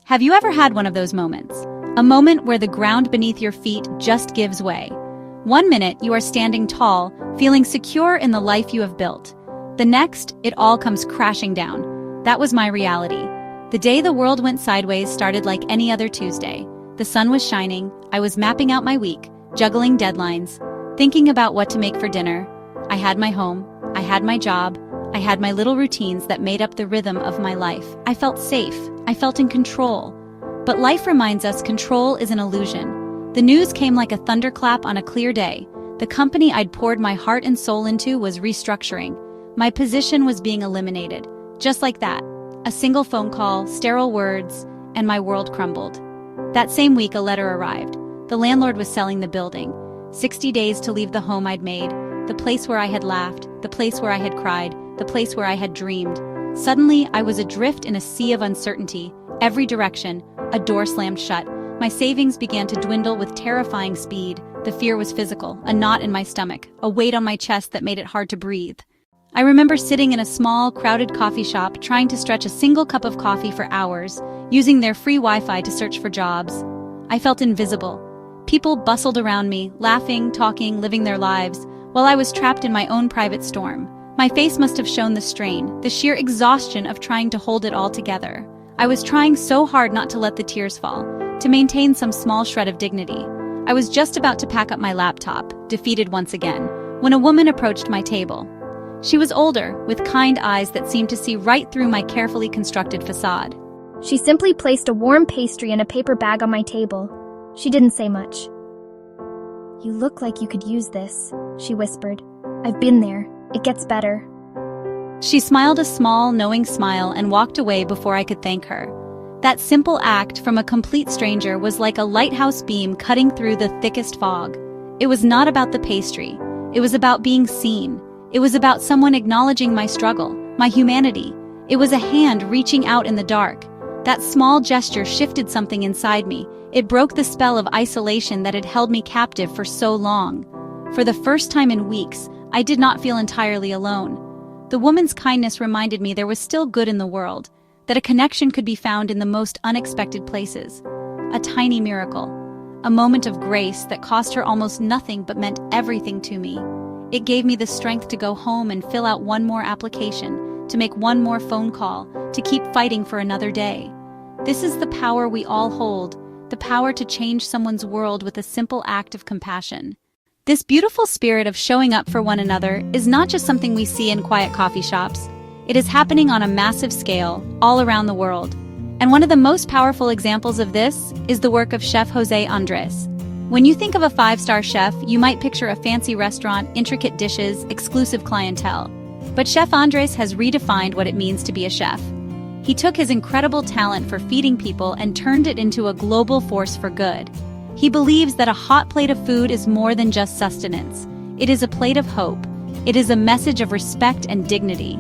Have you ever had one of those moments? A moment where the ground beneath your feet just gives way. One minute, you are standing tall, feeling secure in the life you have built. The next, it all comes crashing down. That was my reality. The day the world went sideways started like any other Tuesday. The sun was shining, I was mapping out my week, juggling deadlines, thinking about what to make for dinner. I had my home, I had my job, I had my little routines that made up the rhythm of my life. I felt safe, I felt in control. But life reminds us control is an illusion. The news came like a thunderclap on a clear day. The company I'd poured my heart and soul into was restructuring. My position was being eliminated. Just like that. A single phone call, sterile words, and my world crumbled. That same week, a letter arrived. The landlord was selling the building. 60 days to leave the home I'd made, the place where I had laughed, the place where I had cried, the place where I had dreamed. Suddenly, I was adrift in a sea of uncertainty. Every direction, a door slammed shut. My savings began to dwindle with terrifying speed. The fear was physical, a knot in my stomach, a weight on my chest that made it hard to breathe. I remember sitting in a small, crowded coffee shop trying to stretch a single cup of coffee for hours, using their free Wi-Fi to search for jobs. I felt invisible. People bustled around me, laughing, talking, living their lives, while I was trapped in my own private storm. My face must have shown the strain, the sheer exhaustion of trying to hold it all together. I was trying so hard not to let the tears fall, to maintain some small shred of dignity. I was just about to pack up my laptop, defeated once again, when a woman approached my table. She was older, with kind eyes that seemed to see right through my carefully constructed facade. She simply placed a warm pastry in a paper bag on my table. She didn't say much. "You look like you could use this," she whispered. "I've been there. It gets better." She smiled a small, knowing smile and walked away before I could thank her. That simple act from a complete stranger was like a lighthouse beam cutting through the thickest fog. It was not about the pastry. It was about being seen. It was about someone acknowledging my struggle, my humanity. It was a hand reaching out in the dark. That small gesture shifted something inside me. It broke the spell of isolation that had held me captive for so long. For the first time in weeks, I did not feel entirely alone. The woman's kindness reminded me there was still good in the world, that a connection could be found in the most unexpected places. A tiny miracle, a moment of grace that cost her almost nothing but meant everything to me. It gave me the strength to go home and fill out one more application, to make one more phone call, to keep fighting for another day. This is the power we all hold, the power to change someone's world with a simple act of compassion. This beautiful spirit of showing up for one another is not just something we see in quiet coffee shops. It is happening on a massive scale, all around the world. And one of the most powerful examples of this is the work of Chef Jose Andres. When you think of a five-star chef, you might picture a fancy restaurant, intricate dishes, exclusive clientele. But Chef Andres has redefined what it means to be a chef. He took his incredible talent for feeding people and turned it into a global force for good. He believes that a hot plate of food is more than just sustenance. It is a plate of hope. It is a message of respect and dignity.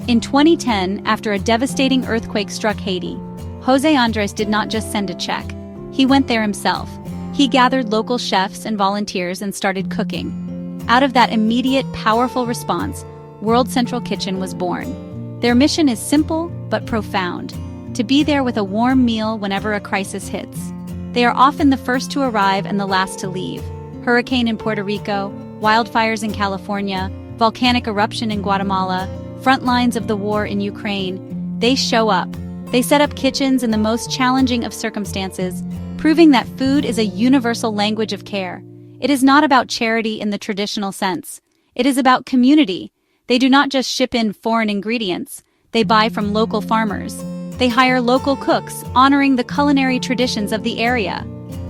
In 2010, after a devastating earthquake struck Haiti, Jose Andres did not just send a check. He went there himself. He gathered local chefs and volunteers and started cooking. Out of that immediate, powerful response, World Central Kitchen was born. Their mission is simple but profound: to be there with a warm meal whenever a crisis hits. They are often the first to arrive and the last to leave. Hurricane in Puerto Rico, wildfires in California, volcanic eruption in Guatemala, front lines of the war in Ukraine. They show up. They set up kitchens in the most challenging of circumstances, proving that food is a universal language of care. It is not about charity in the traditional sense. It is about community. They do not just ship in foreign ingredients. They buy from local farmers. They hire local cooks, honoring the culinary traditions of the area.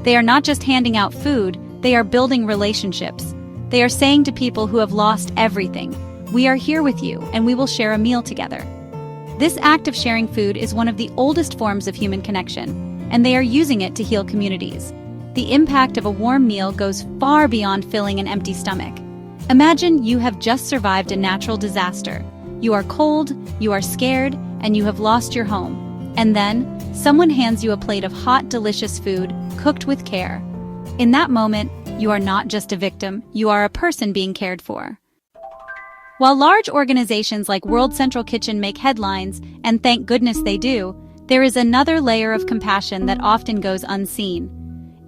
They are not just handing out food, they are building relationships. They are saying to people who have lost everything, "We are here with you, and we will share a meal together." This act of sharing food is one of the oldest forms of human connection, and they are using it to heal communities. The impact of a warm meal goes far beyond filling an empty stomach. Imagine you have just survived a natural disaster. You are cold, you are scared, and you have lost your home. And then, someone hands you a plate of hot, delicious food, cooked with care. In that moment, you are not just a victim, you are a person being cared for. While large organizations like World Central Kitchen make headlines, and thank goodness they do, there is another layer of compassion that often goes unseen.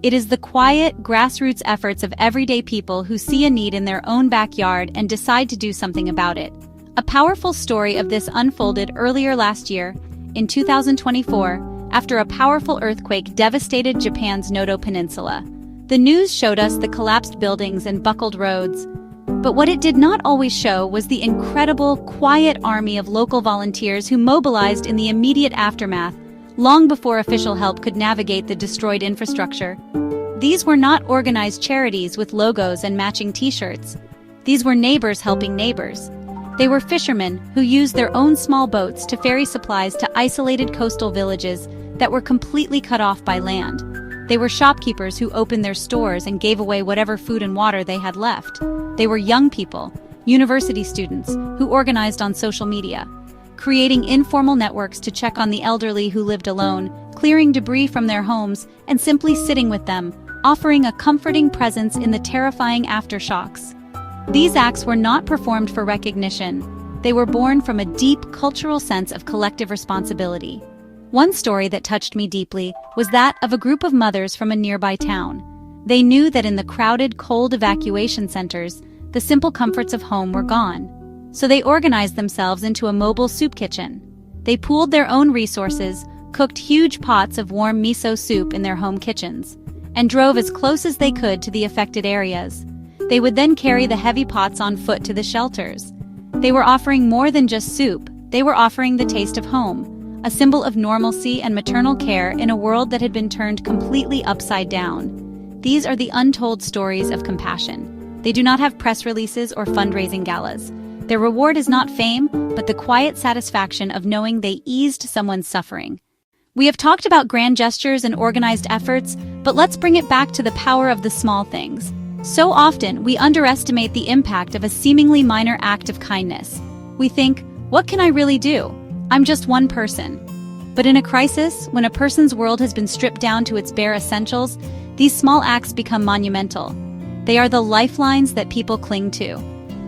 It is the quiet, grassroots efforts of everyday people who see a need in their own backyard and decide to do something about it. A powerful story of this unfolded earlier last year, in 2024, after a powerful earthquake devastated Japan's Noto Peninsula. The news showed us the collapsed buildings and buckled roads, but what it did not always show was the incredible, quiet army of local volunteers who mobilized in the immediate aftermath, long before official help could navigate the destroyed infrastructure. These were not organized charities with logos and matching t-shirts. These were neighbors helping neighbors. They were fishermen who used their own small boats to ferry supplies to isolated coastal villages that were completely cut off by land. They were shopkeepers who opened their stores and gave away whatever food and water they had left. They were young people, university students, who organized on social media, creating informal networks to check on the elderly who lived alone, clearing debris from their homes, and simply sitting with them, offering a comforting presence in the terrifying aftershocks. These acts were not performed for recognition. They were born from a deep cultural sense of collective responsibility. One story that touched me deeply was that of a group of mothers from a nearby town. They knew that in the crowded, cold evacuation centers, the simple comforts of home were gone. So they organized themselves into a mobile soup kitchen. They pooled their own resources, cooked huge pots of warm miso soup in their home kitchens, and drove as close as they could to the affected areas. They would then carry the heavy pots on foot to the shelters. They were offering more than just soup. They were offering the taste of home, a symbol of normalcy and maternal care in a world that had been turned completely upside down. These are the untold stories of compassion. They do not have press releases or fundraising galas. Their reward is not fame, but the quiet satisfaction of knowing they eased someone's suffering. We have talked about grand gestures and organized efforts, but let's bring it back to the power of the small things. So often, we underestimate the impact of a seemingly minor act of kindness. We think, what can I really do? I'm just one person. But in a crisis, when a person's world has been stripped down to its bare essentials, these small acts become monumental. They are the lifelines that people cling to.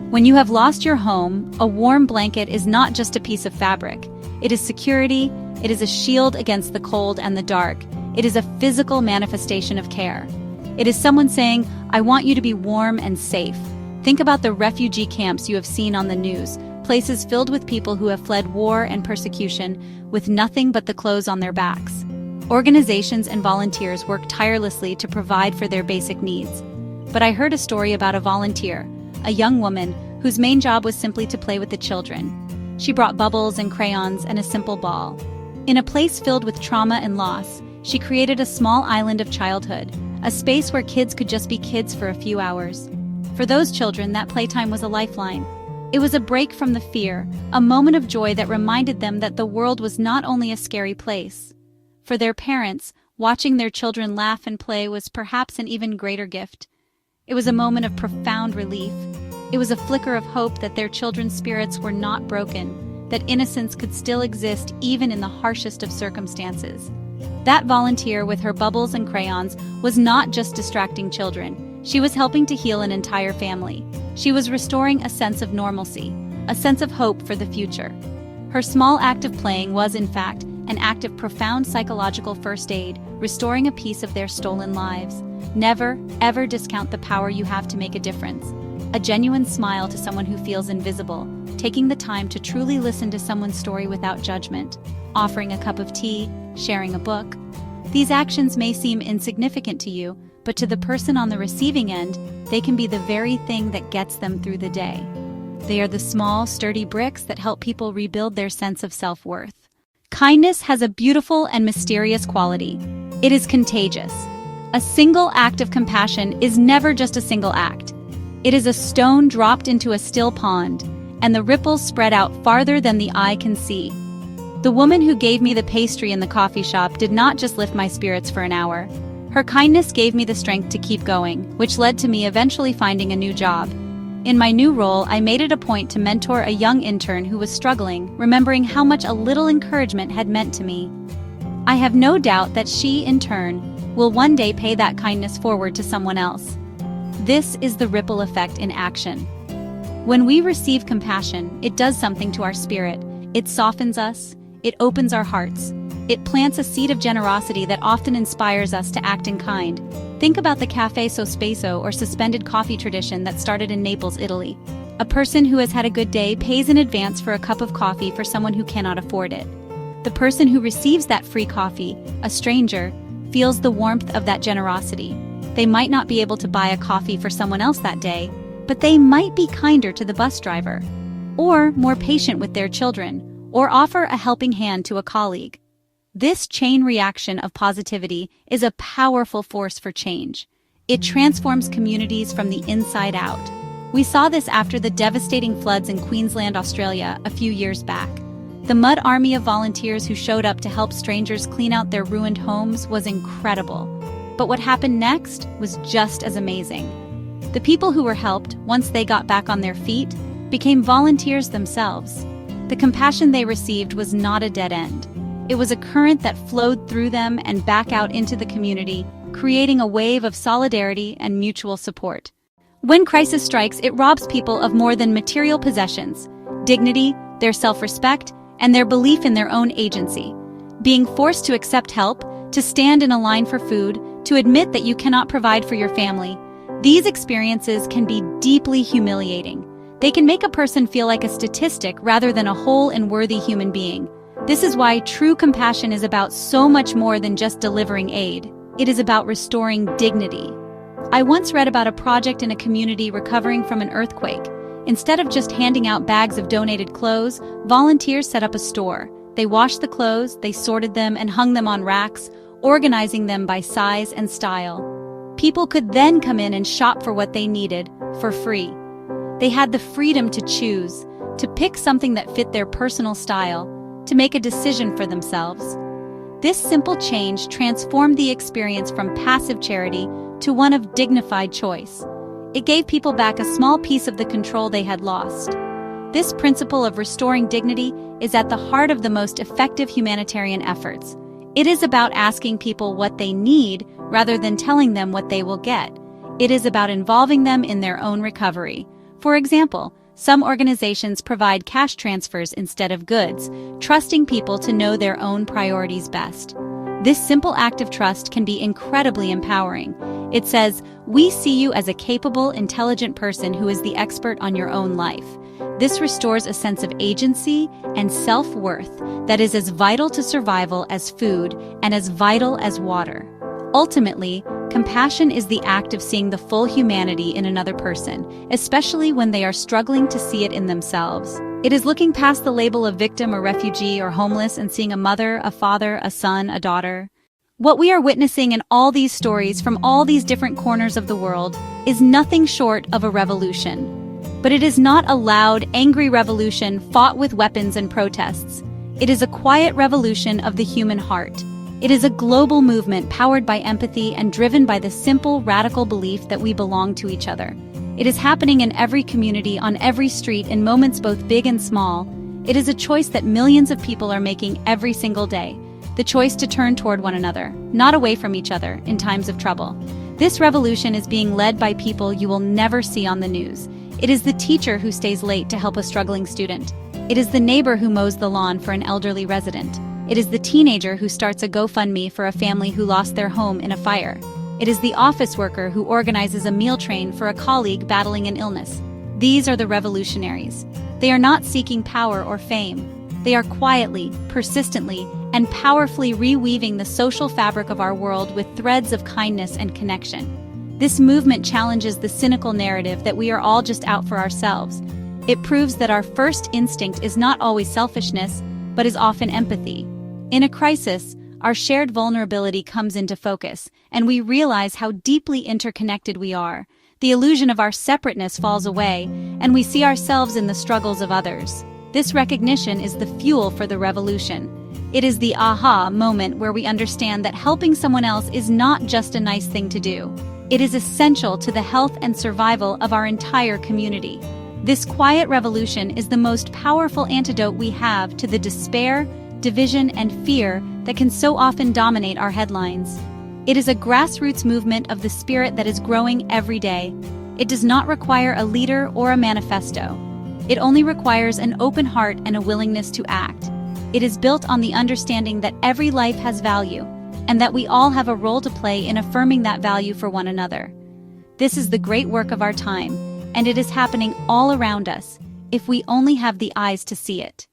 When you have lost your home, a warm blanket is not just a piece of fabric. It is security, it is a shield against the cold and the dark. It is a physical manifestation of care. It is someone saying, I want you to be warm and safe. Think about the refugee camps you have seen on the news, places filled with people who have fled war and persecution with nothing but the clothes on their backs. Organizations and volunteers work tirelessly to provide for their basic needs. But I heard a story about a volunteer, a young woman whose main job was simply to play with the children. She brought bubbles and crayons and a simple ball. In a place filled with trauma and loss, she created a small island of childhood, a space where kids could just be kids for a few hours. For those children, that playtime was a lifeline. It was a break from the fear, a moment of joy that reminded them that the world was not only a scary place. For their parents, watching their children laugh and play was perhaps an even greater gift. It was a moment of profound relief. It was a flicker of hope that their children's spirits were not broken, that innocence could still exist even in the harshest of circumstances. That volunteer with her bubbles and crayons was not just distracting children. She was helping to heal an entire family. She was restoring a sense of normalcy, a sense of hope for the future. Her small act of playing was, in fact, an act of profound psychological first aid, restoring a piece of their stolen lives. Never, ever discount the power you have to make a difference. A genuine smile to someone who feels invisible, taking the time to truly listen to someone's story without judgment, offering a cup of tea, sharing a book. These actions may seem insignificant to you, but to the person on the receiving end, they can be the very thing that gets them through the day. They are the small, sturdy bricks that help people rebuild their sense of self-worth. Kindness has a beautiful and mysterious quality. It is contagious. A single act of compassion is never just a single act. It is a stone dropped into a still pond, and the ripples spread out farther than the eye can see. The woman who gave me the pastry in the coffee shop did not just lift my spirits for an hour. Her kindness gave me the strength to keep going, which led to me eventually finding a new job. In my new role, I made it a point to mentor a young intern who was struggling, remembering how much a little encouragement had meant to me. I have no doubt that she, in turn, will one day pay that kindness forward to someone else. This is the ripple effect in action. When we receive compassion, it does something to our spirit. It softens us, it opens our hearts, It plants a seed of generosity that often inspires us to act in kind. Think about the caffè sospeso or suspended coffee tradition that started in Naples, Italy. A person who has had a good day pays in advance for a cup of coffee for someone who cannot afford it. The person who receives that free coffee, a stranger, feels the warmth of that generosity. They might not be able to buy a coffee for someone else that day, but they might be kinder to the bus driver, or more patient with their children, or offer a helping hand to a colleague. This chain reaction of positivity is a powerful force for change. It transforms communities from the inside out. We saw this after the devastating floods in Queensland, Australia, a few years back. The mud army of volunteers who showed up to help strangers clean out their ruined homes was incredible. But what happened next was just as amazing. The people who were helped, once they got back on their feet, became volunteers themselves. The compassion they received was not a dead end. It was a current that flowed through them and back out into the community, creating a wave of solidarity and mutual support. When crisis strikes, it robs people of more than material possessions: dignity, their self-respect, and their belief in their own agency. Being forced to accept help, to stand in a line for food, to admit that you cannot provide for your family, these experiences can be deeply humiliating. They can make a person feel like a statistic rather than a whole and worthy human being. This is why true compassion is about so much more than just delivering aid. It is about restoring dignity. I once read about a project in a community recovering from an earthquake. Instead of just handing out bags of donated clothes, volunteers set up a store. They washed the clothes, they sorted them and hung them on racks, organizing them by size and style. People could then come in and shop for what they needed, for free. They had the freedom to choose, to pick something that fit their personal style, to make a decision for themselves. This simple change transformed the experience from passive charity to one of dignified choice. It gave people back a small piece of the control they had lost. This principle of restoring dignity is at the heart of the most effective humanitarian efforts. It is about asking people what they need rather than telling them what they will get. It is about involving them in their own recovery. For example, some organizations provide cash transfers instead of goods, trusting people to know their own priorities best. This simple act of trust can be incredibly empowering. It says, "We see you as a capable, intelligent person who is the expert on your own life." This restores a sense of agency and self-worth that is as vital to survival as food and as vital as water. Ultimately, compassion is the act of seeing the full humanity in another person, especially when they are struggling to see it in themselves. It is looking past the label of victim or refugee or homeless and seeing a mother, a father, a son, a daughter. What we are witnessing in all these stories from all these different corners of the world is nothing short of a revolution. But it is not a loud, angry revolution fought with weapons and protests. It is a quiet revolution of the human heart. It is a global movement powered by empathy and driven by the simple, radical belief that we belong to each other. It is happening in every community, on every street, in moments both big and small. It is a choice that millions of people are making every single day. The choice to turn toward one another, not away from each other, in times of trouble. This revolution is being led by people you will never see on the news. It is the teacher who stays late to help a struggling student. It is the neighbor who mows the lawn for an elderly resident. It is the teenager who starts a GoFundMe for a family who lost their home in a fire. It is the office worker who organizes a meal train for a colleague battling an illness. These are the revolutionaries. They are not seeking power or fame. They are quietly, persistently, and powerfully reweaving the social fabric of our world with threads of kindness and connection. This movement challenges the cynical narrative that we are all just out for ourselves. It proves that our first instinct is not always selfishness, but is often empathy. In a crisis, our shared vulnerability comes into focus, and we realize how deeply interconnected we are. The illusion of our separateness falls away, and we see ourselves in the struggles of others. This recognition is the fuel for the revolution. It is the aha moment where we understand that helping someone else is not just a nice thing to do. It is essential to the health and survival of our entire community. This quiet revolution is the most powerful antidote we have to the despair, division, and fear that can so often dominate our headlines. It is a grassroots movement of the spirit that is growing every day. It does not require a leader or a manifesto. It only requires an open heart and a willingness to act. It is built on the understanding that every life has value, and that we all have a role to play in affirming that value for one another. This is the great work of our time, and it is happening all around us, if we only have the eyes to see it.